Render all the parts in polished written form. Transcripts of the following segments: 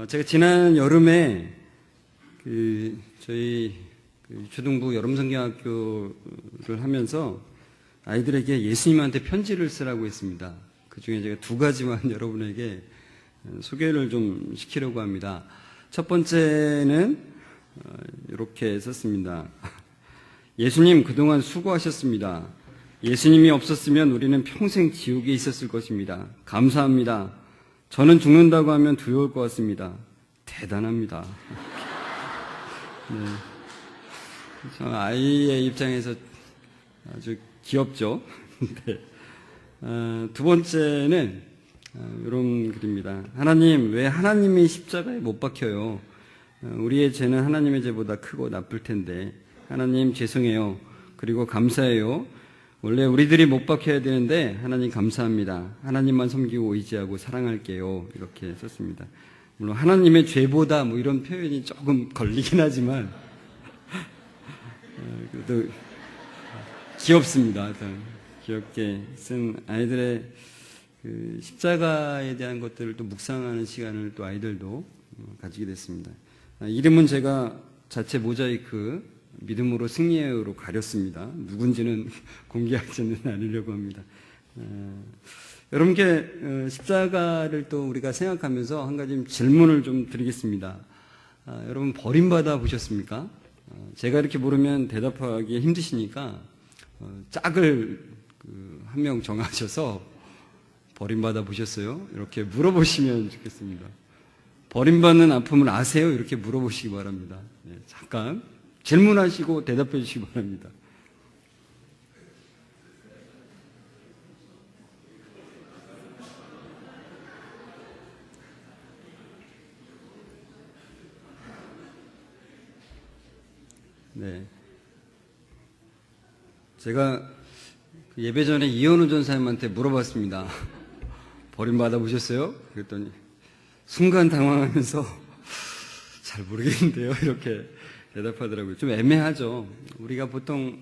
제가 지난 여름에 저희 초등부 여름성경학교를 하면서 아이들에게 예수님한테 편지를 쓰라고 했습니다. 그 중에 제가 두 가지만 여러분에게 소개를 좀 시키려고 합니다. 첫 번째는 이렇게 썼습니다. 예수님 그동안 수고하셨습니다. 예수님이 없었으면 우리는 평생 지옥에 있었을 것입니다. 감사합니다. 저는 죽는다고 하면 두려울 것 같습니다. 대단합니다. 네. 아이의 입장에서 아주 귀엽죠. 네. 두 번째는 이런 글입니다. 하나님, 왜 하나님이 십자가에 못 박혀요? 우리의 죄는 하나님의 죄보다 크고 나쁠 텐데 하나님 죄송해요. 그리고 감사해요. 원래 우리들이 못 박혀야 되는데 하나님 감사합니다. 하나님만 섬기고 의지하고 사랑할게요. 이렇게 썼습니다. 물론 하나님의 죄보다 뭐 이런 표현이 조금 걸리긴 하지만 그래도 귀엽습니다. 귀엽게 쓴 아이들의 그 십자가에 대한 것들을 또 묵상하는 시간을 또 아이들도 가지게 됐습니다. 이름은 제가 자체 모자이크 믿음으로 승리해요로 가렸습니다. 누군지는 공개하지는 않으려고 합니다. 여러분께 십자가를 또 우리가 생각하면서 한 가지 질문을 좀 드리겠습니다. 여러분 버림받아 보셨습니까? 제가 이렇게 물으면 대답하기 힘드시니까 짝을 한 명 정하셔서 버림받아 보셨어요? 이렇게 물어보시면 좋겠습니다. 버림받는 아픔을 아세요? 이렇게 물어보시기 바랍니다. 네, 잠깐 질문하시고 대답해 주시기 바랍니다. 네. 제가 예배 전에 이현우 전사님한테 물어봤습니다. 버림받아 보셨어요? 그랬더니 순간 당황하면서 잘 모르겠는데요. 이렇게 대답하더라고요. 좀 애매하죠. 우리가 보통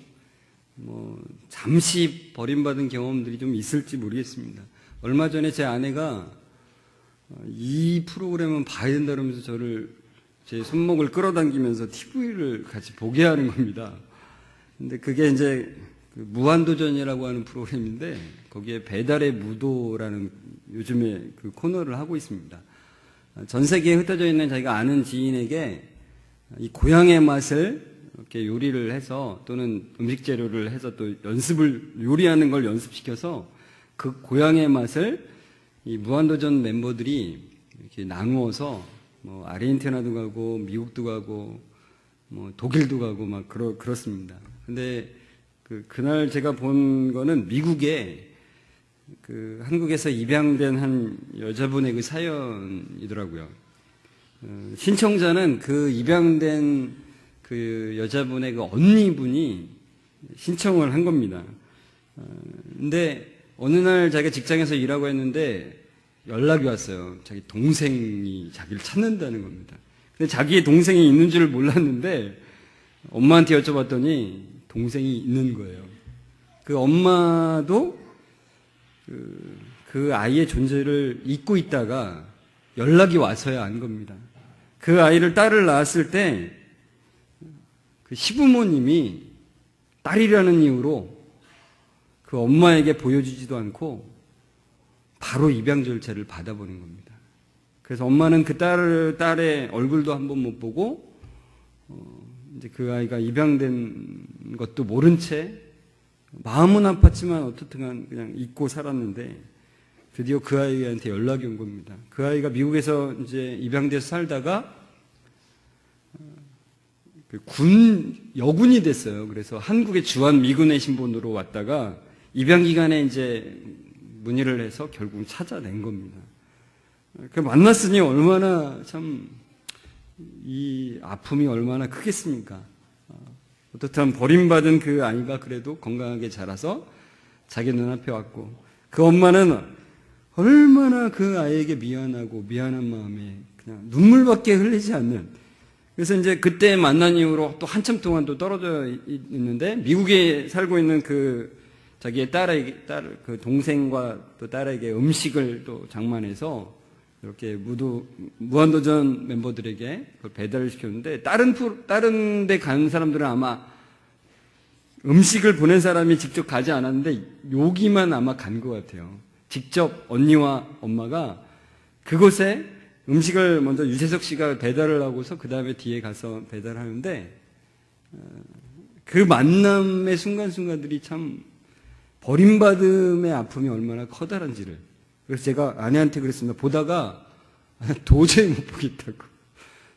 잠시 버림받은 경험들이 좀 있을지 모르겠습니다. 얼마 전에 제 아내가 이 프로그램은 봐야 된다 그러면서 저를 제 손목을 끌어당기면서 TV를 같이 보게 하는 겁니다. 근데 그게 이제 무한도전이라고 하는 프로그램인데 거기에 배달의 무도라는 요즘에 그 코너를 하고 있습니다. 전 세계에 흩어져 있는 자기가 아는 지인에게 이 고향의 맛을 이렇게 요리를 해서 또는 음식 재료를 해서 또 요리하는 걸 연습시켜서 그 고향의 맛을 이 무한도전 멤버들이 이렇게 나누어서 아르헨티나도 가고 미국도 가고 독일도 가고 막 그렇습니다. 근데 그날 제가 본 거는 미국에 한국에서 입양된 한 여자분의 그 사연이더라고요. 신청자는 그 입양된 그 여자분의 그 언니분이 신청을 한 겁니다. 근데 어느 날 자기가 직장에서 일하고 했는데 연락이 왔어요. 자기 동생이 자기를 찾는다는 겁니다. 근데 자기의 동생이 있는 줄 몰랐는데 엄마한테 여쭤봤더니 동생이 있는 거예요. 그 엄마도 그 아이의 존재를 잊고 있다가 연락이 와서야 안 겁니다. 그 아이를 딸을 낳았을 때 그 시부모님이 딸이라는 이유로 그 엄마에게 보여주지도 않고 바로 입양 절차를 받아보는 겁니다. 그래서 엄마는 그 딸의 얼굴도 한번 못 보고 이제 그 아이가 입양된 것도 모른 채 마음은 아팠지만 어떻든 그냥 잊고 살았는데 드디어 그 아이한테 연락이 온 겁니다. 그 아이가 미국에서 이제 입양돼서 살다가 여군이 됐어요. 그래서 한국의 주한 미군의 신분으로 왔다가 입양 기간에 이제 문의를 해서 결국 찾아낸 겁니다. 만났으니 얼마나 참 이 아픔이 얼마나 크겠습니까? 어떻든 버림받은 그 아이가 그래도 건강하게 자라서 자기 눈앞에 왔고 그 엄마는 얼마나 그 아이에게 미안한 마음에 그냥 눈물밖에 흘리지 않는. 그래서 이제 그때 만난 이후로 또 한참 동안 또 떨어져 있는데 미국에 살고 있는 그 자기의 그 동생과 또 딸에게 음식을 또 장만해서 이렇게 무한도전 멤버들에게 그걸 배달을 시켰는데 다른 데 가는 사람들은 아마 음식을 보낸 사람이 직접 가지 않았는데 여기만 아마 간 것 같아요. 직접 언니와 엄마가 그곳에 음식을 먼저 유재석 씨가 배달을 하고서 그 다음에 뒤에 가서 배달하는데 그 만남의 순간순간들이 참 버림받음의 아픔이 얼마나 커다란지를. 그래서 제가 아내한테 그랬습니다. 보다가 도저히 못 보겠다고.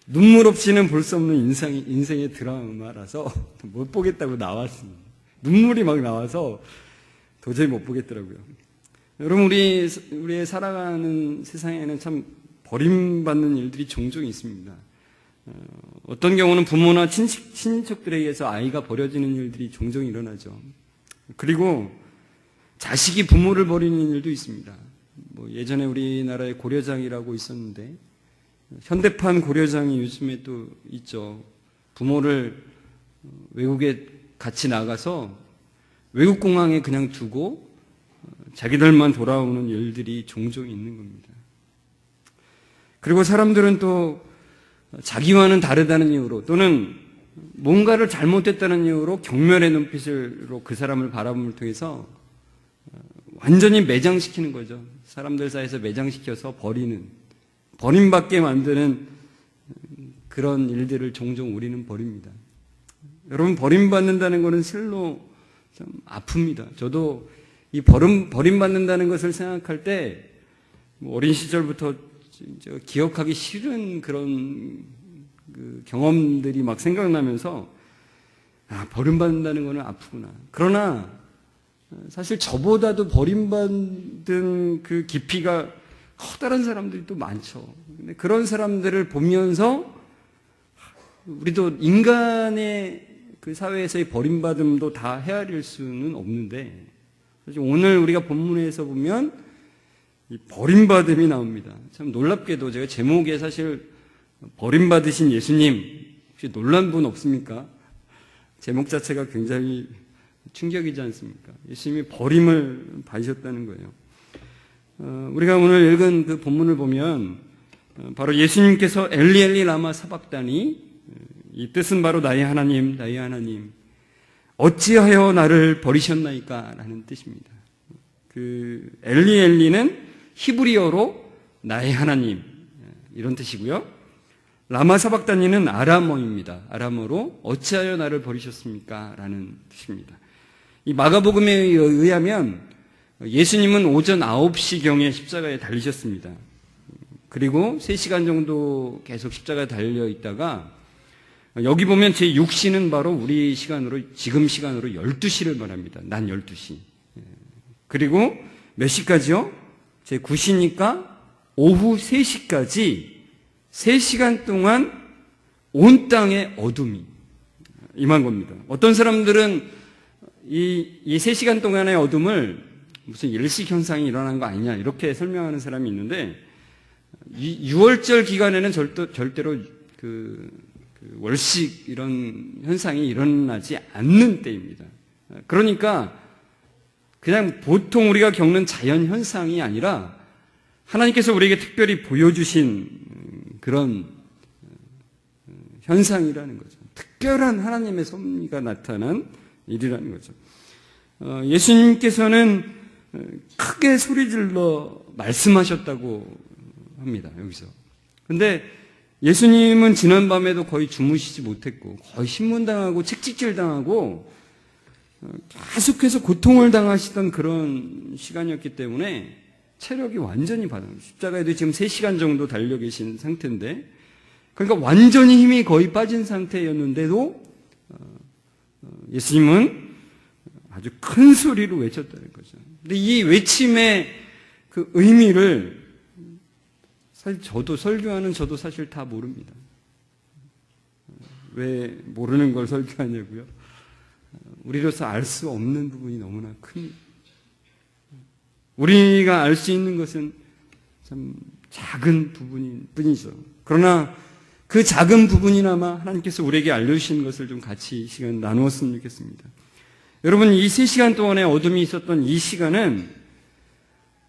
눈물 없이는 볼 수 없는 인생의 드라마라서 못 보겠다고 나왔습니다. 눈물이 막 나와서 도저히 못 보겠더라고요. 여러분, 우리의 살아가는 세상에는 참 버림받는 일들이 종종 있습니다. 어떤 경우는 부모나 친인척들에 의해서 아이가 버려지는 일들이 종종 일어나죠. 그리고 자식이 부모를 버리는 일도 있습니다. 예전에 우리나라에 고려장이라고 있었는데 현대판 고려장이 요즘에 또 있죠. 부모를 외국에 같이 나가서 외국 공항에 그냥 두고 자기들만 돌아오는 일들이 종종 있는 겁니다. 그리고 사람들은 또 자기와는 다르다는 이유로 또는 뭔가를 잘못했다는 이유로 경멸의 눈빛으로 그 사람을 바라봄을 통해서 완전히 매장시키는 거죠. 사람들 사이에서 매장시켜서 버림받게 만드는 그런 일들을 종종 우리는 벌입니다. 여러분, 버림받는다는 것은 실로 좀 아픕니다. 저도 이 버림받는다는 것을 생각할 때 어린 시절부터 기억하기 싫은 그런 경험들이 막 생각나면서 버림받는다는 것은 아프구나. 그러나 사실 저보다도 버림받은 그 깊이가 커다란 사람들이 또 많죠. 근데 그런 사람들을 보면서 우리도 인간의 그 사회에서의 버림받음도 다 헤아릴 수는 없는데 사실 오늘 우리가 본문에서 보면 이 버림받음이 나옵니다. 참 놀랍게도 제가 제목에 사실 버림받으신 예수님 혹시 놀란 분 없습니까? 제목 자체가 굉장히 충격이지 않습니까? 예수님이 버림을 받으셨다는 거예요. 우리가 오늘 읽은 그 본문을 보면 바로 예수님께서 엘리 엘리 라마 사박다니, 이 뜻은 바로 나의 하나님 나의 하나님 어찌하여 나를 버리셨나이까 라는 뜻입니다. 그 엘리 엘리는 히브리어로 나의 하나님 이런 뜻이고요. 라마 사박다니는 아람어입니다. 아람어로 어찌하여 나를 버리셨습니까? 라는 뜻입니다. 이 마가복음에 의하면 예수님은 오전 9시경에 십자가에 달리셨습니다. 그리고 3시간 정도 계속 십자가에 달려 있다가 여기 보면 제6시는 바로 우리 시간으로 지금 시간으로 12시를 말합니다. 낮 12시. 그리고 몇 시까지요? 제9시니까 오후 3시까지 3시간 동안 온 땅에 어둠이 임한 겁니다. 어떤 사람들은 이 3시간 동안의 어둠을 무슨 일식 현상이 일어난 거 아니냐 이렇게 설명하는 사람이 있는데 이 6월절 기간에는 절대로 그 월식 이런 현상이 일어나지 않는 때입니다. 그러니까 그냥 보통 우리가 겪는 자연 현상이 아니라 하나님께서 우리에게 특별히 보여주신 그런 현상이라는 거죠. 특별한 하나님의 섭리가 나타난 일이라는 거죠. 예수님께서는 크게 소리질러 말씀하셨다고 합니다. 여기서. 근데 예수님은 지난밤에도 거의 주무시지 못했고 거의 신문당하고 책찍질당하고 계속해서 고통을 당하시던 그런 시간이었기 때문에 체력이 완전히 바닥. 십자가에도 지금 3시간 정도 달려 계신 상태인데 그러니까 완전히 힘이 거의 빠진 상태였는데도 예수님은 아주 큰 소리로 외쳤다는 거죠. 근데 이 외침의 그 의미를 사실 설교하는 저도 사실 다 모릅니다. 왜 모르는 걸 설교하냐고요? 우리로서 알 수 없는 부분이 너무나 큽니다. 우리가 알 수 있는 것은 참 작은 뿐이죠. 그러나 그 작은 부분이나마 하나님께서 우리에게 알려주신 것을 좀 같이 시간 나누었으면 좋겠습니다. 여러분, 이 3시간 동안의 어둠이 있었던 이 시간은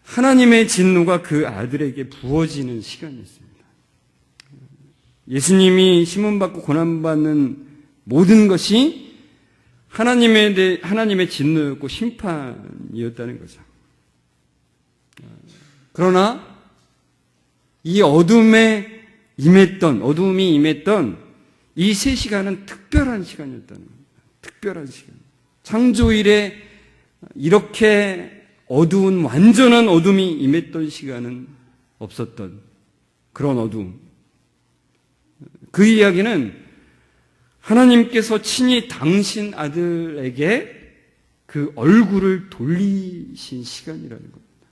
하나님의 진노가 그 아들에게 부어지는 시간이었습니다. 예수님이 시험받고 고난받는 모든 것이 하나님의 진노였고 심판이었다는 거죠. 그러나 이 어둠이 임했던 이 세 시간은 특별한 시간이었다는 겁니다. 특별한 시간. 창조일에 이렇게 완전한 어둠이 임했던 시간은 없었던 그런 어둠. 그 이야기는 하나님께서 친히 당신 아들에게 그 얼굴을 돌리신 시간이라는 겁니다.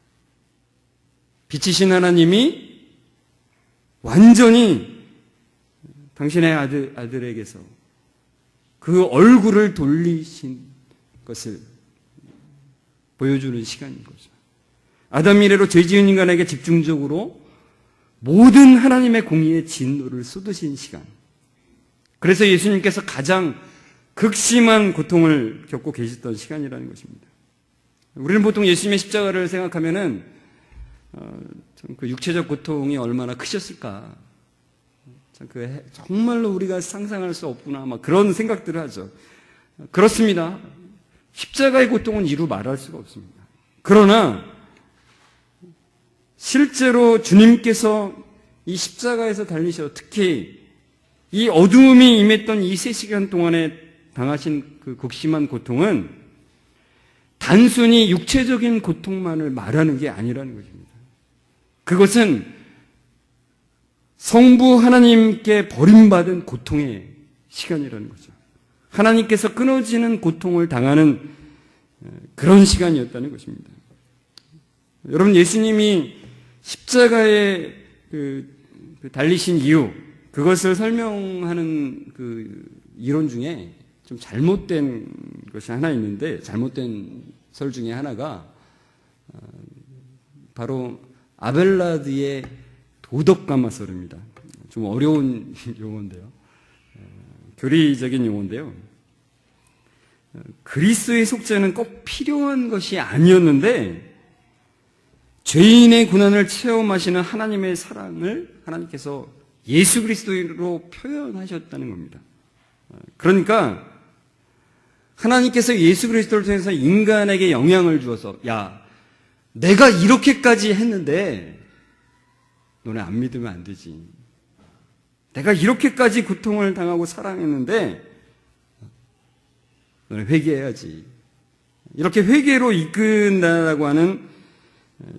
빛이신 하나님이 완전히 당신의 아들에게서 그 얼굴을 돌리신 것을 보여주는 시간인 거죠. 아담 이래로 죄 지은 인간에게 집중적으로 모든 하나님의 공의의 진노를 쏟으신 시간. 그래서 예수님께서 가장 극심한 고통을 겪고 계셨던 시간이라는 것입니다. 우리는 보통 예수님의 십자가를 생각하면은 그 육체적 고통이 얼마나 크셨을까. 정말로 우리가 상상할 수 없구나. 막 그런 생각들을 하죠. 그렇습니다. 십자가의 고통은 이루 말할 수가 없습니다. 그러나 실제로 주님께서 이 십자가에서 달리셔 특히 이 어두움이 임했던 이 3시간 동안에 당하신 그 극심한 고통은 단순히 육체적인 고통만을 말하는 게 아니라는 것입니다. 그것은 성부 하나님께 버림받은 고통의 시간이라는 거죠. 하나님께서 끊어지는 고통을 당하는 그런 시간이었다는 것입니다. 여러분, 예수님이 십자가에 달리신 이유, 그것을 설명하는 그 이론 중에 좀 잘못된 것이 하나 있는데, 잘못된 설 중에 하나가 바로 아벨라드의 도덕가마설입니다. 좀 어려운 용어인데요. 교리적인 용어인데요. 그리스도의 속죄는 꼭 필요한 것이 아니었는데 죄인의 고난을 체험하시는 하나님의 사랑을 하나님께서 예수 그리스도로 표현하셨다는 겁니다. 그러니까 하나님께서 예수 그리스도를 통해서 인간에게 영향을 주어서 야, 내가 이렇게까지 했는데 너네 안 믿으면 안 되지. 내가 이렇게까지 고통을 당하고 사랑했는데 너네 회개해야지. 이렇게 회개로 이끈다라고 하는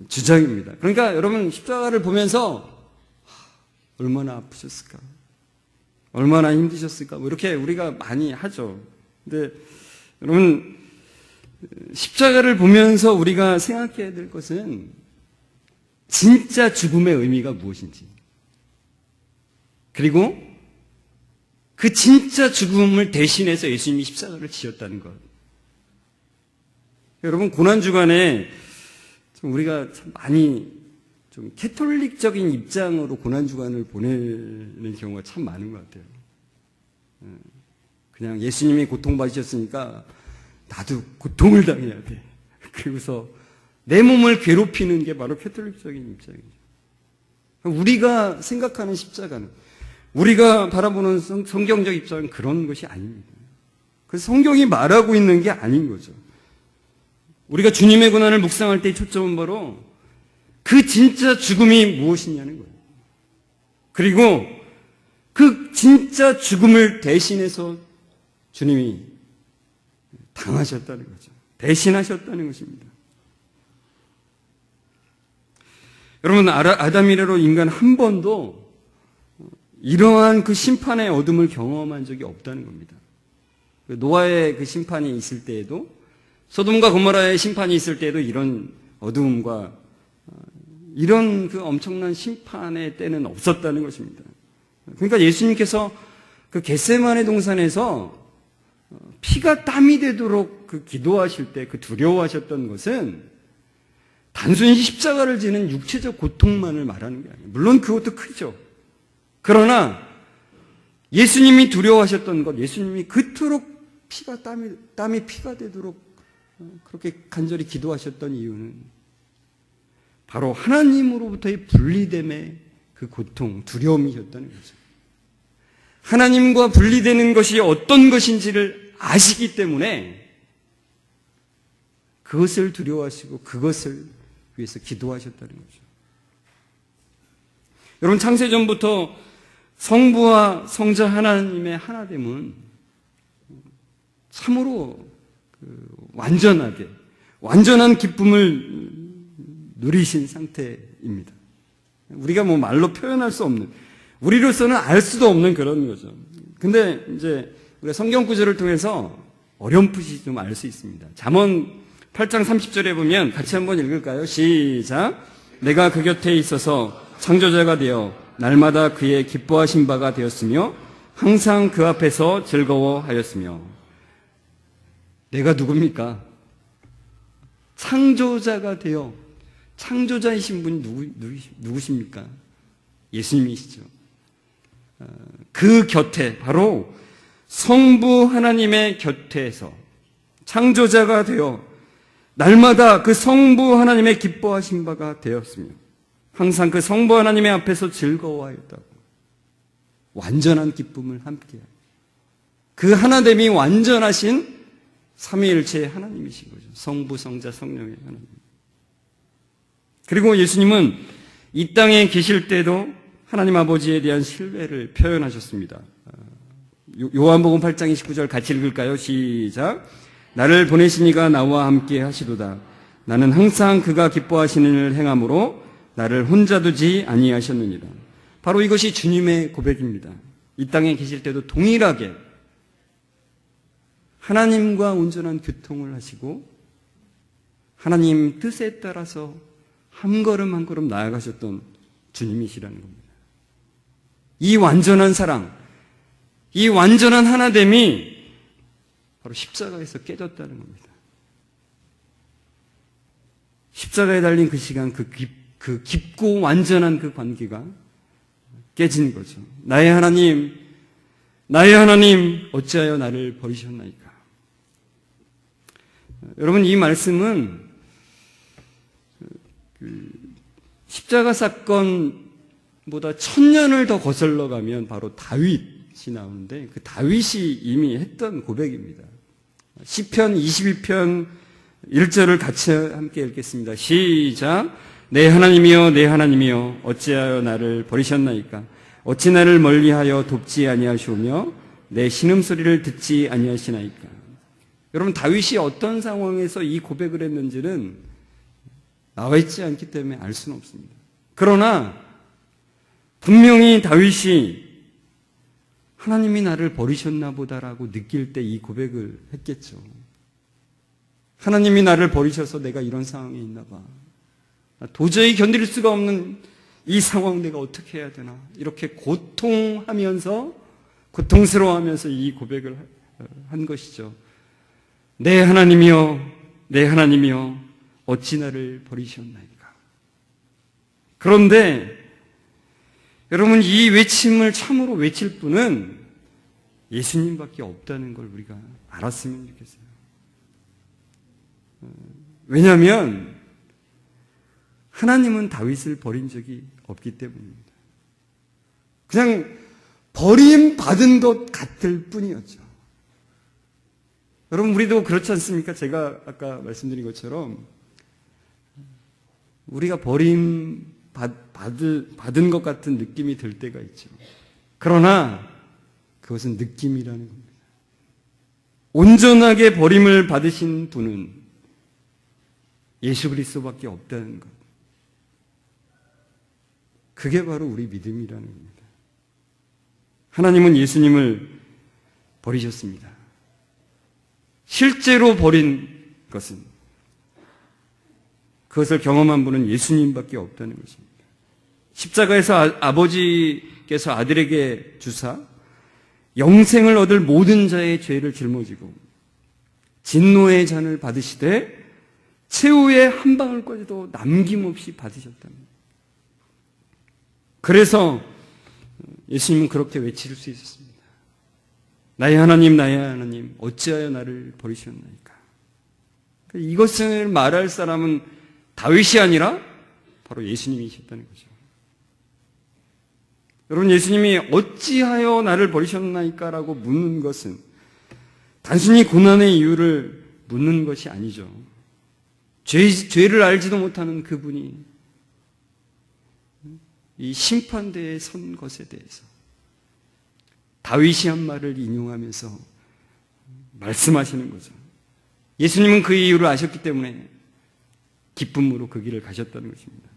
주장입니다. 그러니까 여러분 십자가를 보면서 얼마나 아프셨을까? 얼마나 힘드셨을까? 뭐 이렇게 우리가 많이 하죠. 근데 여러분 십자가를 보면서 우리가 생각해야 될 것은 진짜 죽음의 의미가 무엇인지, 그리고 그 진짜 죽음을 대신해서 예수님이 십자가를 지었다는 것. 여러분, 고난주간에 우리가 참 많이 좀 캐톨릭적인 입장으로 고난주간을 보내는 경우가 참 많은 것 같아요. 그냥 예수님이 고통받으셨으니까 나도 고통을 당해야 돼. 그리고서 내 몸을 괴롭히는 게 바로 캐톨릭적인 입장이죠. 우리가 생각하는 십자가는, 우리가 바라보는 성경적 입장은 그런 것이 아닙니다. 그래서 성경이 말하고 있는 게 아닌 거죠. 우리가 주님의 고난을 묵상할 때의 초점은 바로 그 진짜 죽음이 무엇이냐는 거예요. 그리고 그 진짜 죽음을 대신해서 주님이 당하셨다는 거죠. 대신하셨다는 것입니다. 여러분, 아담 이래로 인간 한 번도 이러한 그 심판의 어둠을 경험한 적이 없다는 겁니다. 노아의 그 심판이 있을 때에도, 소돔과 고모라의 심판이 있을 때에도 이런 어두움과 이런 그 엄청난 심판의 때는 없었다는 것입니다. 그러니까 예수님께서 그 겟세마네 동산에서 피가 땀이 되도록 그 기도하실 때 그 두려워하셨던 것은 단순히 십자가를 지는 육체적 고통만을 말하는 게 아니에요. 물론 그것도 크죠. 그러나 예수님이 두려워하셨던 것, 예수님이 그토록 땀이 피가 되도록 그렇게 간절히 기도하셨던 이유는 바로 하나님으로부터의 분리됨의 그 고통, 두려움이셨다는 거죠. 하나님과 분리되는 것이 어떤 것인지를 아시기 때문에 그것을 두려워하시고 그것을 위해서 기도하셨다는 거죠. 여러분, 창세전부터 성부와 성자 하나님의 하나됨은 참으로 완전한 기쁨을 누리신 상태입니다. 우리가 뭐 말로 표현할 수 없는, 우리로서는 알 수도 없는 그런 거죠. 근데 이제 우리가 성경 구절을 통해서 어렴풋이 좀 알 수 있습니다. 잠언 8장 30절에 보면 같이 한번 읽을까요? 시작. 내가 그 곁에 있어서 창조자가 되어 날마다 그의 기뻐하신 바가 되었으며 항상 그 앞에서 즐거워하였으며. 내가 누굽니까? 창조자가 되어, 창조자이신 분이 누구십니까? 예수님이시죠. 그 곁에, 바로 성부 하나님의 곁에서 창조자가 되어 날마다 그 성부 하나님의 기뻐하신 바가 되었으며 항상 그 성부 하나님의 앞에서 즐거워하였다고. 완전한 기쁨을 함께하고 그 하나됨이 완전하신 삼위일체의 하나님이신 거죠. 성부, 성자, 성령의 하나님. 그리고 예수님은 이 땅에 계실 때도 하나님 아버지에 대한 신뢰를 표현하셨습니다. 요한복음 8장 29절 같이 읽을까요? 시작. 나를 보내신 이가 나와 함께 하시도다. 나는 항상 그가 기뻐하시는 일을 행함으로 나를 혼자 두지 아니하셨느니라. 바로 이것이 주님의 고백입니다. 이 땅에 계실 때도 동일하게 하나님과 온전한 교통을 하시고 하나님 뜻에 따라서 한 걸음 한 걸음 나아가셨던 주님이시라는 겁니다. 이 완전한 사랑, 이 완전한 하나됨이 바로 십자가에서 깨졌다는 겁니다. 십자가에 달린 그 시간, 그 깊고 완전한 그 관계가 깨진 거죠. 나의 하나님, 어찌하여 나를 버리셨나이까. 여러분, 이 말씀은 십자가 사건보다 1000년을 더 거슬러 가면 바로 다윗이 나오는데 그 다윗이 이미 했던 고백입니다. 시편 21편 1절을 같이 함께 읽겠습니다. 시작. 내 하나님이여, 내 하나님이여, 어찌하여 나를 버리셨나이까? 어찌 나를 멀리하여 돕지 아니하시오며 내 신음소리를 듣지 아니하시나이까? 여러분, 다윗이 어떤 상황에서 이 고백을 했는지는 나와 있지 않기 때문에 알 수는 없습니다. 그러나 분명히 다윗이 하나님이 나를 버리셨나 보다라고 느낄 때 이 고백을 했겠죠. 하나님이 나를 버리셔서 내가 이런 상황에 있나 봐. 도저히 견딜 수가 없는 이 상황 내가 어떻게 해야 되나. 이렇게 고통스러워하면서 이 고백을 한 것이죠. 내 하나님이여, 내 하나님이여, 어찌 나를 버리셨나이까. 그런데 여러분, 이 외침을 참으로 외칠 분은 예수님밖에 없다는 걸 우리가 알았으면 좋겠어요. 왜냐하면 하나님은 다윗을 버린 적이 없기 때문입니다. 그냥 버림받은 것 같을 뿐이었죠. 여러분, 우리도 그렇지 않습니까? 제가 아까 말씀드린 것처럼 우리가 받은 것 같은 느낌이 들 때가 있죠. 그러나 그것은 느낌이라는 겁니다. 온전하게 버림을 받으신 분은 예수 그리스도밖에 없다는 것. 그게 바로 우리 믿음이라는 겁니다. 하나님은 예수님을 버리셨습니다. 실제로 버린 것은, 그것을 경험한 분은 예수님밖에 없다는 것입니다. 십자가에서 아버지께서 아들에게 주사 영생을 얻을 모든 자의 죄를 짊어지고 진노의 잔을 받으시되 최후의 한 방울까지도 남김없이 받으셨답니다. 그래서 예수님은 그렇게 외칠 수 있었습니다. 나의 하나님, 어찌하여 나를 버리셨나이까. 이것을 말할 사람은 다윗이 아니라 바로 예수님이셨다는 거죠. 여러분, 예수님이 어찌하여 나를 버리셨나이까? 라고 묻는 것은 단순히 고난의 이유를 묻는 것이 아니죠. 죄를 알지도 못하는 그분이 이 심판대에 선 것에 대해서 다윗이 한 말을 인용하면서 말씀하시는 거죠. 예수님은 그 이유를 아셨기 때문에 기쁨으로 그 길을 가셨다는 것입니다.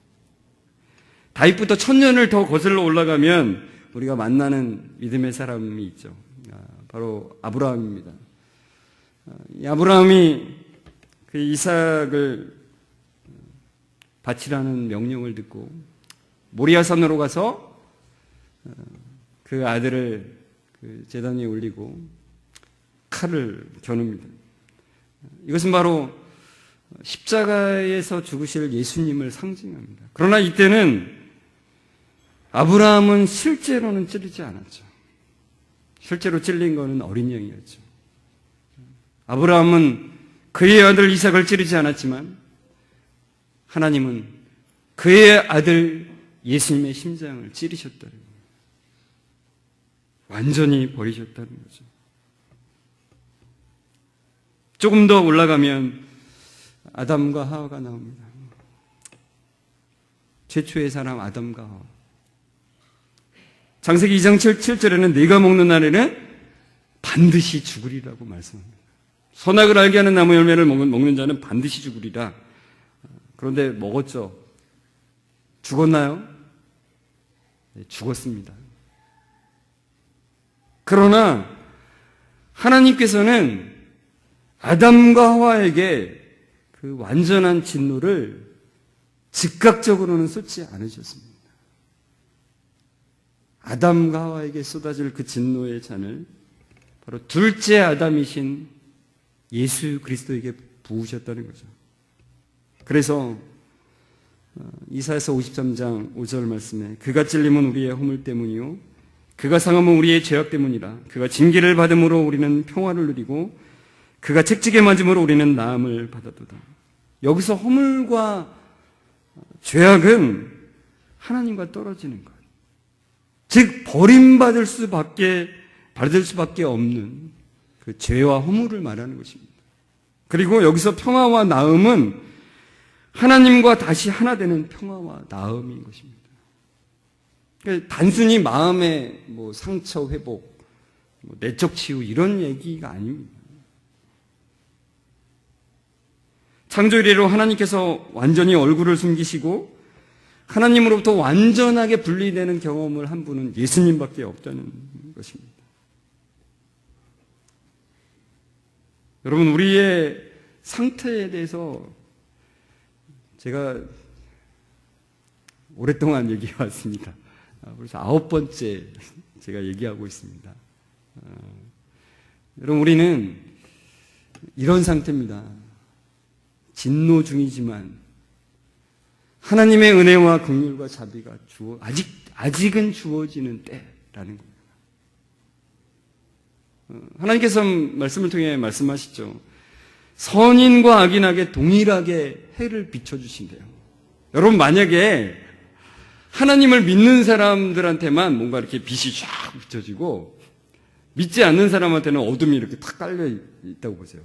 다윗부터 1000년을 더 거슬러 올라가면 우리가 만나는 믿음의 사람이 있죠. 바로 아브라함입니다. 이 아브라함이 그 이삭을 바치라는 명령을 듣고 모리아산으로 가서 그 아들을 그 제단 위에 올리고 칼을 겨눕니다. 이것은 바로 십자가에서 죽으실 예수님을 상징합니다. 그러나 이때는 아브라함은 실제로는 찌르지 않았죠. 실제로 찔린 것은 어린 양이었죠. 아브라함은 그의 아들 이삭을 찌르지 않았지만 하나님은 그의 아들 예수님의 심장을 찌르셨다는 거예요. 완전히 버리셨다는 거죠. 조금 더 올라가면 아담과 하와가 나옵니다. 최초의 사람 아담과 하와. 창세기 2장 7절에는 네가 먹는 날에는 반드시 죽으리라고 말씀합니다. 선악을 알게 하는 나무 열매를 먹는 자는 반드시 죽으리라. 그런데 먹었죠. 죽었나요? 네, 죽었습니다. 그러나 하나님께서는 아담과 하와에게 그 완전한 진노를 즉각적으로는 쏟지 않으셨습니다. 아담과 하와에게 쏟아질 그 진노의 잔을 바로 둘째 아담이신 예수 그리스도에게 부으셨다는 거죠. 그래서 이사야서 53장 5절 말씀에 그가 찔림은 우리의 허물 때문이요 그가 상함은 우리의 죄악 때문이라. 그가 징계를 받음으로 우리는 평화를 누리고 그가 책찍에 맞음으로 우리는 나음을 받았도다. 여기서 허물과 죄악은 하나님과 떨어지는 것, 즉 버림받을 수밖에 없는 그 죄와 허물을 말하는 것입니다. 그리고 여기서 평화와 나음은 하나님과 다시 하나 되는 평화와 나음인 것입니다. 그러니까 단순히 마음의 상처 회복, 내적 치유 이런 얘기가 아닙니다. 창조 이래로 하나님께서 완전히 얼굴을 숨기시고 하나님으로부터 완전하게 분리되는 경험을 한 분은 예수님밖에 없다는 것입니다. 여러분, 우리의 상태에 대해서 제가 오랫동안 얘기해 왔습니다. 그래서 9번째 제가 얘기하고 있습니다. 여러분, 우리는 이런 상태입니다. 진노 중이지만 하나님의 은혜와 긍휼과 자비가 아직은 주어지는 때라는 겁니다. 하나님께서 말씀을 통해 말씀하시죠. 선인과 악인에게 동일하게 해를 비춰주신대요. 여러분, 만약에 하나님을 믿는 사람들한테만 뭔가 이렇게 빛이 쫙 비춰지고 믿지 않는 사람한테는 어둠이 이렇게 탁 깔려 있다고 보세요.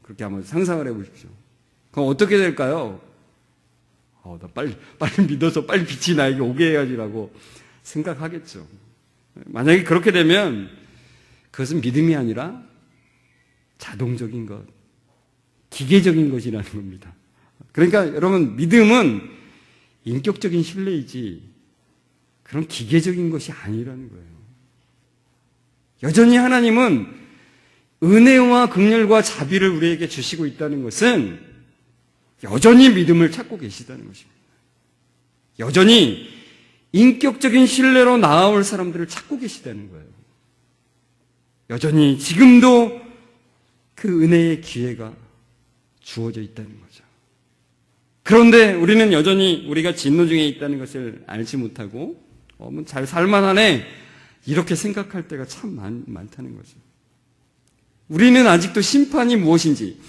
그렇게 한번 상상을 해보십시오. 그럼 어떻게 될까요? 나 빨리 믿어서 빨리 빛이 나에게 오게 해야지라고 생각하겠죠. 만약에 그렇게 되면 그것은 믿음이 아니라 자동적인 것, 기계적인 것이라는 겁니다. 그러니까 여러분, 믿음은 인격적인 신뢰이지 그런 기계적인 것이 아니라는 거예요. 여전히 하나님은 은혜와 긍휼과 자비를 우리에게 주시고 있다는 것은 여전히 믿음을 찾고 계시다는 것입니다. 여전히 인격적인 신뢰로 나아올 사람들을 찾고 계시다는 거예요. 여전히 지금도 그 은혜의 기회가 주어져 있다는 거죠. 그런데 우리는 여전히 우리가 진노 중에 있다는 것을 알지 못하고 잘 살만하네 이렇게 생각할 때가 참 많다는 거죠. 우리는 아직도 심판이 무엇인지,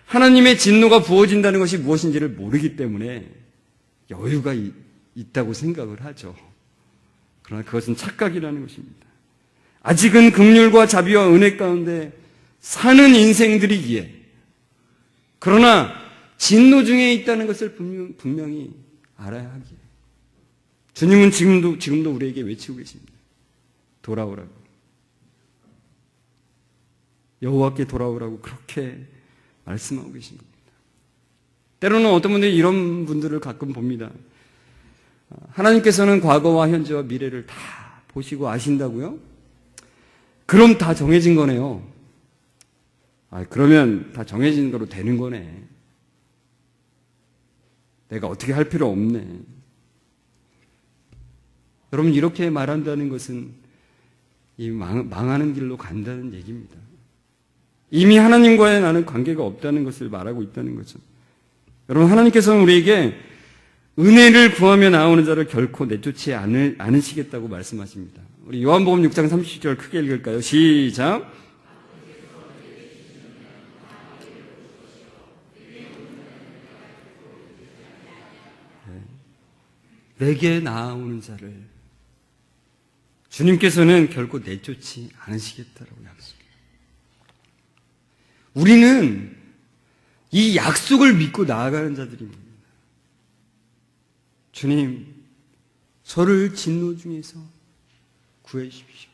하나님의 진노가 부어진다는 것이 무엇인지를 모르기 때문에 여유가 있다고 생각을 하죠. 그러나 그것은 착각이라는 것입니다. 아직은 긍휼과 자비와 은혜 가운데 사는 인생들이기에, 그러나 진노 중에 있다는 것을 분명히 알아야 하기에 주님은 지금도 우리에게 외치고 계십니다. 돌아오라고. 여호와께 돌아오라고 그렇게 말씀하고 계신 겁니다. 때로는 어떤 분들이 이런 분들을 가끔 봅니다. 하나님께서는 과거와 현재와 미래를 다 보시고 아신다고요? 그럼 다 정해진 거네요. 그러면 다 정해진 거로 되는 거네. 내가 어떻게 할 필요 없네. 여러분, 이렇게 말한다는 것은 이 망하는 길로 간다는 얘기입니다. 이미 하나님과의 나는 관계가 없다는 것을 말하고 있다는 거죠. 여러분, 하나님께서는 우리에게 은혜를 구하며 나오는 자를 결코 내쫓지 않으시겠다고 말씀하십니다. 우리 요한복음 6장 30절 크게 읽을까요? 시작. 내게 나아오는 자를 주님께서는 결코 내쫓지 않으시겠다라고 약속해요. 우리는 이 약속을 믿고 나아가는 자들입니다. 주님, 저를 진노 중에서 구해 주십시오.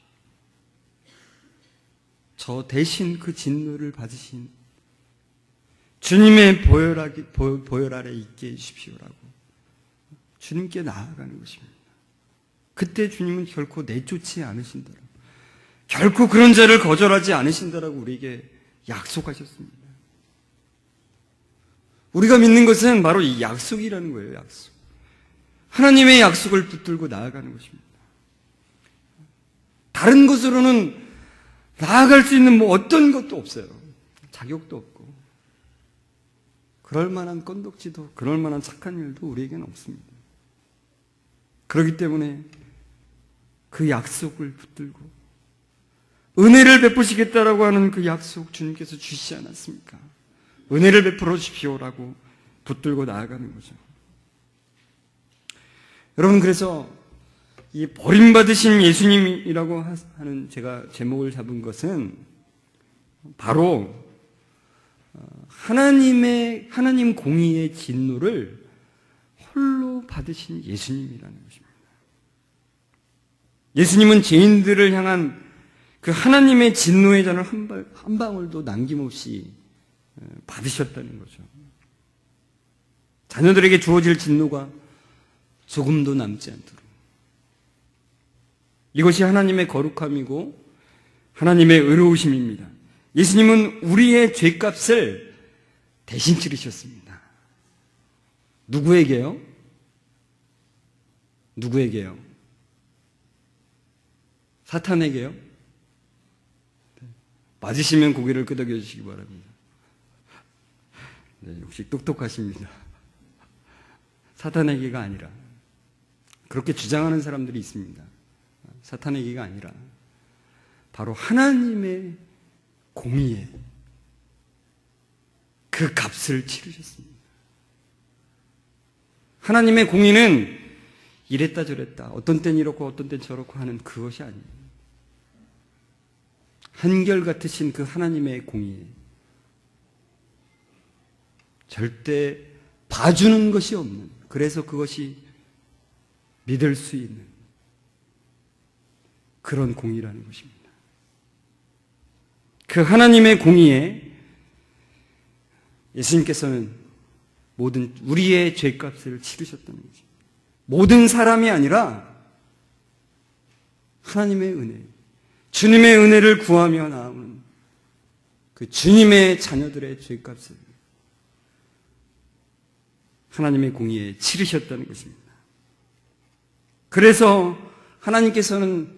저 대신 그 진노를 받으신 주님의 보혈 아래 있게 해주십시오라고 주님께 나아가는 것입니다. 그때 주님은 결코 내쫓지 않으신다라고, 결코 그런 자를 거절하지 않으신다라고 우리에게 약속하셨습니다. 우리가 믿는 것은 바로 이 약속이라는 거예요. 약속. 하나님의 약속을 붙들고 나아가는 것입니다. 다른 것으로는 나아갈 수 있는 어떤 것도 없어요. 자격도 없고, 그럴 만한 건덕지도, 그럴 만한 착한 일도 우리에게는 없습니다. 그렇기 때문에 그 약속을 붙들고 은혜를 베푸시겠다라고 하는 그 약속 주님께서 주시지 않았습니까? 은혜를 베풀어 주십시오라고 붙들고 나아가는 거죠. 여러분, 그래서 이 버림받으신 예수님이라고 하는 제가 제목을 잡은 것은 바로 하나님 공의의 진노를 홀로 받으신 예수님이라는 것입니다. 예수님은 죄인들을 향한 그 하나님의 진노의 잔을 한 방울도 남김없이 받으셨다는 거죠. 자녀들에게 주어질 진노가 조금도 남지 않도록. 이것이 하나님의 거룩함이고 하나님의 의로우심입니다. 예수님은 우리의 죄값을 대신 치르셨습니다. 누구에게요? 누구에게요? 사탄에게요? 맞으시면 고개를 끄덕여 주시기 바랍니다. 네, 역시 똑똑하십니다. 사탄에게가 아니라, 그렇게 주장하는 사람들이 있습니다. 사탄에게가 아니라 바로 하나님의 공의에 그 값을 치르셨습니다. 하나님의 공의는 이랬다 저랬다, 어떤 땐 이렇고 어떤 땐 저렇고 하는 그것이 아닙니다. 한결같으신 그 하나님의 공의에 절대 봐주는 것이 없는, 그래서 그것이 믿을 수 있는 그런 공의라는 것입니다. 그 하나님의 공의에 예수님께서는 모든 우리의 죄값을 치르셨다는 것입니다. 모든 사람이 아니라 하나님의 은혜, 주님의 은혜를 구하며 나오는 그 주님의 자녀들의 죄값을 하나님의 공의에 치르셨다는 것입니다. 그래서 하나님께서는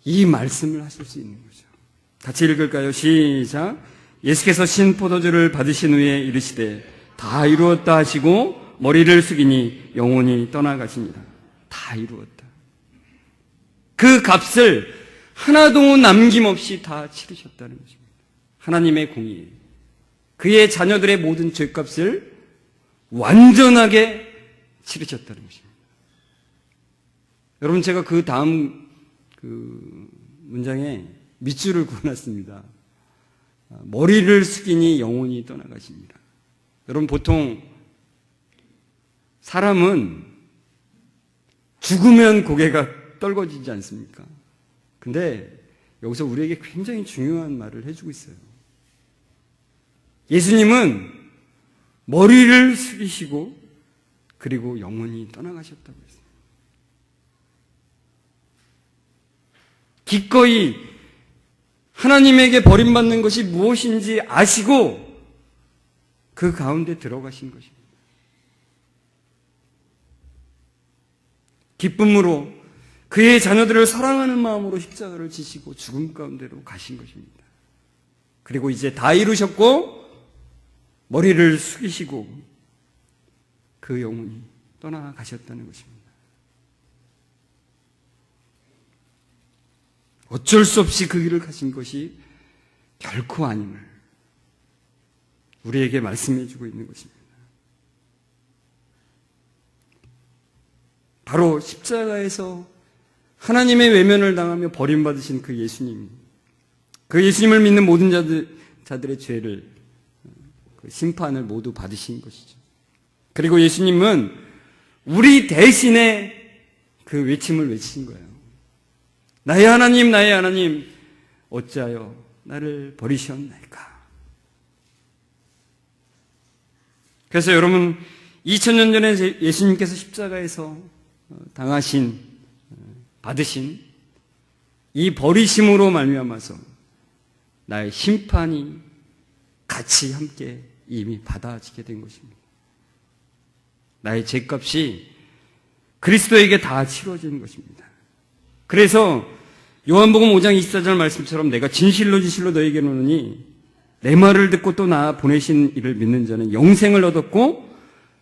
이 말씀을 하실 수 있는 거죠. 같이 읽을까요? 시작. 예수께서 신 포도주를 받으신 후에 이르시되 다 이루었다 하시고 머리를 숙이니 영혼이 떠나가십니다. 다 이루었다. 그 값을 하나도 남김없이 다 치르셨다는 것입니다. 하나님의 공의에 그의 자녀들의 모든 죄값을 완전하게 치르셨다는 것입니다. 여러분, 제가 그 다음 그 문장에 밑줄을 그어놨습니다. 머리를 숙이니 영혼이 떠나가십니다. 여러분, 보통 사람은 죽으면 고개가 떨궈지지 않습니까? 근데 여기서 우리에게 굉장히 중요한 말을 해주고 있어요. 예수님은 머리를 숙이시고 그리고 영혼이 떠나가셨다고 했습니다. 기꺼이 하나님에게 버림받는 것이 무엇인지 아시고 그 가운데 들어가신 것입니다. 기쁨으로 그의 자녀들을 사랑하는 마음으로 십자가를 지시고 죽음 가운데로 가신 것입니다. 그리고 이제 다 이루셨고 머리를 숙이시고 그 영혼이 떠나가셨다는 것입니다. 어쩔 수 없이 그 길을 가신 것이 결코 아님을 우리에게 말씀해 주고 있는 것입니다. 바로 십자가에서 하나님의 외면을 당하며 버림받으신 그 예수님이, 그 예수님을 믿는 모든 자들의 죄를, 그 심판을 모두 받으신 것이죠. 그리고 예수님은 우리 대신에 그 외침을 외치신 거예요. 나의 하나님, 어찌하여 나를 버리셨나이까. 그래서 여러분, 2000년 전에 예수님께서 십자가에서 받으신 이 버리심으로 말미암아서 나의 심판이 같이 함께 이미 받아지게 된 것입니다. 나의 죄값이 그리스도에게 다 치러진 것입니다. 그래서 요한복음 5장 24절 말씀처럼 내가 진실로 너에게 이르노니 내 말을 듣고 또 나 보내신 이를 믿는 자는 영생을 얻었고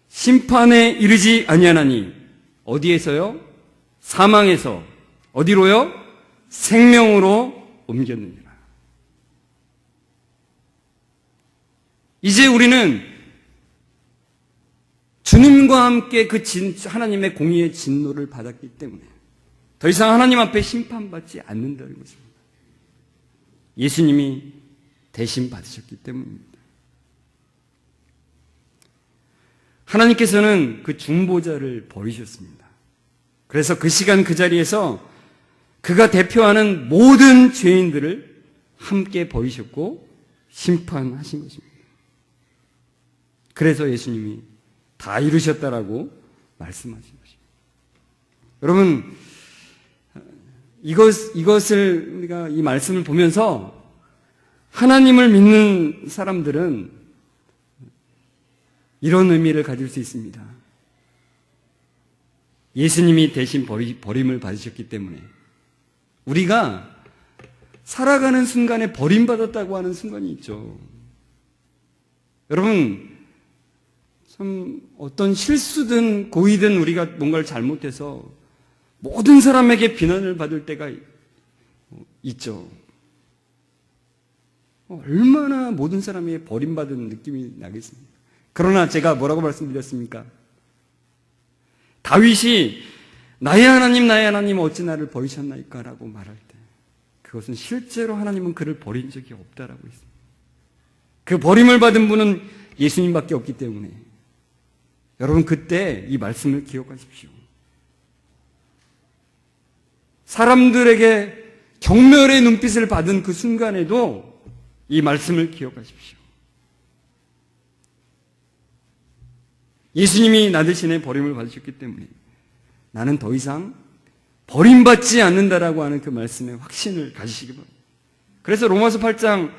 심판에 이르지 아니하나니 어디에서요? 사망에서 어디로요? 생명으로 옮겼느니라. 이제 우리는 주님과 함께 그 하나님의 공의의 진노를 받았기 때문에 더 이상 하나님 앞에 심판받지 않는다는 것입니다. 예수님이 대신 받으셨기 때문입니다. 하나님께서는 그 중보자를 버리셨습니다. 그래서 그 시간 그 자리에서 그가 대표하는 모든 죄인들을 함께 버리셨고 심판하신 것입니다. 그래서 예수님이 다 이루셨다라고 말씀하신 것입니다. 여러분, 이것을 우리가 이 말씀을 보면서 하나님을 믿는 사람들은 이런 의미를 가질 수 있습니다. 예수님이 대신 버림을 받으셨기 때문에 우리가 살아가는 순간에 버림받았다고 하는 순간이 있죠. 여러분, 참 어떤 실수든 고의든 우리가 뭔가를 잘못해서 모든 사람에게 비난을 받을 때가 있죠. 얼마나 모든 사람에게 버림받은 느낌이 나겠습니까? 그러나 제가 뭐라고 말씀드렸습니까? 다윗이 나의 하나님 어찌 나를 버리셨나이까 라고 말할 때 그것은 실제로 하나님은 그를 버린 적이 없다라고 했습니다. 그 버림을 받은 분은 예수님밖에 없기 때문에 여러분, 그때 이 말씀을 기억하십시오. 사람들에게 경멸의 눈빛을 받은 그 순간에도 이 말씀을 기억하십시오. 예수님이 나 대신에 버림을 받으셨기 때문에 나는 더 이상 버림받지 않는다라고 하는 그 말씀에 확신을 가지시기 바랍니다. 그래서 로마서 8장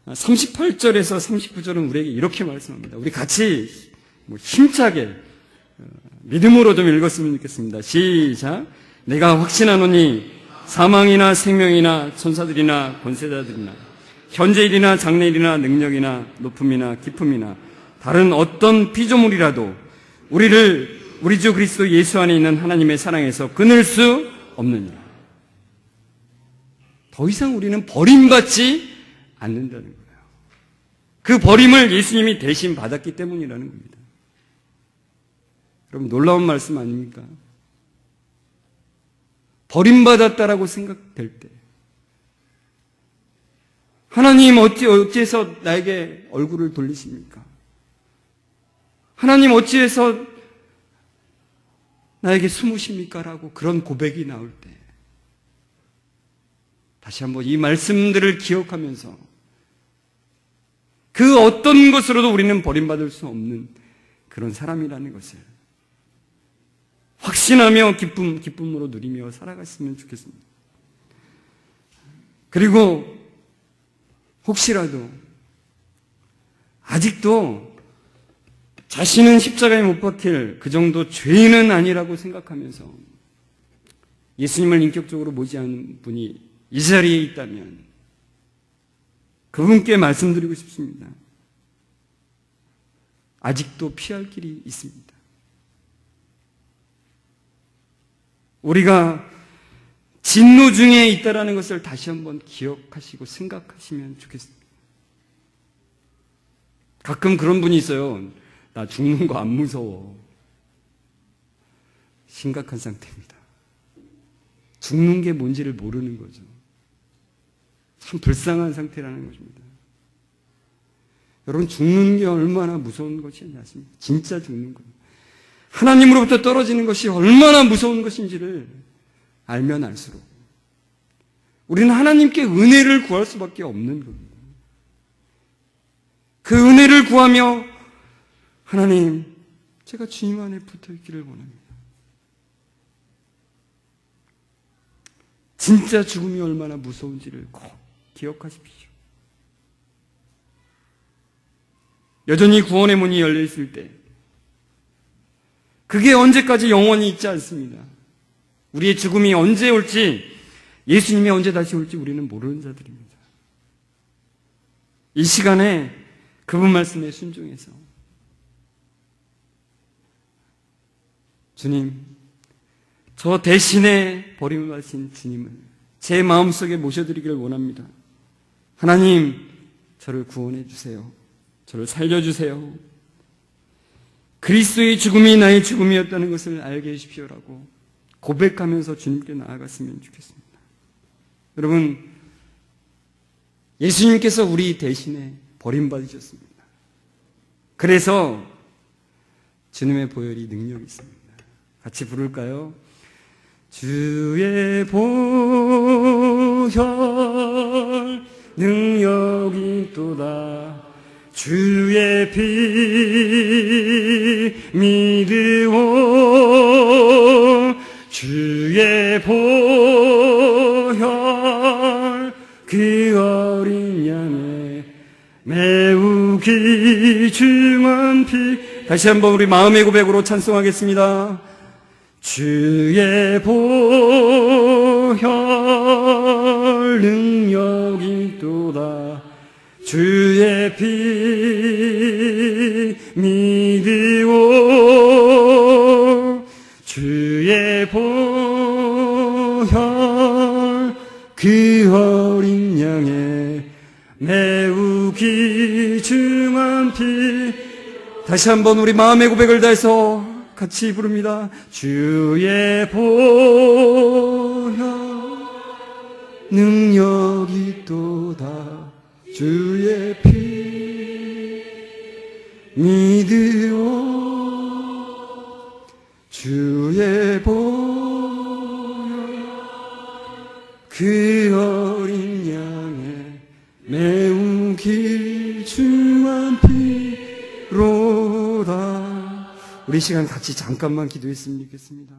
38절에서 39절은 우리에게 이렇게 말씀합니다. 우리 같이 힘차게 믿음으로 좀 읽었으면 좋겠습니다. 시작. 내가 확신하노니 사망이나 생명이나 천사들이나 권세자들이나 현재일이나 장래일이나 능력이나 높음이나 깊음이나 다른 어떤 피조물이라도 우리 주 그리스도 예수 안에 있는 하나님의 사랑에서 끊을 수 없느니라. 더 이상 우리는 버림받지 않는다는 거예요. 그 버림을 예수님이 대신 받았기 때문이라는 겁니다. 여러분 놀라운 말씀 아닙니까? 버림받았다라고 생각될 때 하나님 어찌해서 나에게 얼굴을 돌리십니까? 하나님 어찌해서 나에게 숨으십니까? 라고 그런 고백이 나올 때 다시 한번 이 말씀들을 기억하면서 그 어떤 것으로도 우리는 버림받을 수 없는 그런 사람이라는 것을 확신하며 기쁨으로 누리며 살아갔으면 좋겠습니다. 그리고 혹시라도 아직도 자신은 십자가에 못 박힐 그 정도 죄인은 아니라고 생각하면서 예수님을 인격적으로 모지 않은 분이 이 자리에 있다면 그분께 말씀드리고 싶습니다. 아직도 피할 길이 있습니다. 우리가 진노 중에 있다라는 것을 다시 한번 기억하시고 생각하시면 좋겠습니다. 가끔 그런 분이 있어요. 나 죽는 거 안 무서워. 심각한 상태입니다. 죽는 게 뭔지를 모르는 거죠. 참 불쌍한 상태라는 것입니다. 여러분, 죽는 게 얼마나 무서운 것인지 아십니까? 진짜 죽는 것. 하나님으로부터 떨어지는 것이 얼마나 무서운 것인지를 알면 알수록 우리는 하나님께 은혜를 구할 수밖에 없는 겁니다. 그 은혜를 구하며 하나님, 제가 주님 안에 붙어있기를 원합니다. 진짜 죽음이 얼마나 무서운지를 꼭 기억하십시오. 여전히 구원의 문이 열려있을 때 그게 언제까지 영원히 있지 않습니다. 우리의 죽음이 언제 올지, 예수님이 언제 다시 올지 우리는 모르는 자들입니다. 이 시간에 그분 말씀에 순종해서 주님, 저 대신에 버림을 받으신 주님을 제 마음속에 모셔드리기를 원합니다. 하나님, 저를 구원해 주세요. 저를 살려주세요. 그리스도의 죽음이 나의 죽음이었다는 것을 알게 해주십시오라고 고백하면서 주님께 나아갔으면 좋겠습니다. 여러분, 예수님께서 우리 대신에 버림받으셨습니다. 그래서 주님의 보혈이 능력이 있습니다. 같이 부를까요? 주의 보혈 능력이 있도다. 주의 피 믿으오. 주의 보혈 그 어린 양의 매우 귀중한 피. 다시 한번 우리 마음의 고백으로 찬송하겠습니다. 주의 보혈 능력이 있도다. 주의 피 믿으오. 주의 보혈 그 어린 양의 매우 귀중한 피. 다시 한번 우리 마음의 고백을 다해서 같이 부릅니다. 주의 보혈 능력이 있도다. 주의 피 믿으오. 주의 보혈 그 어린 양의 매우 귀중한 피로다. 우리 시간 같이 잠깐만 기도했으면 좋겠습니다.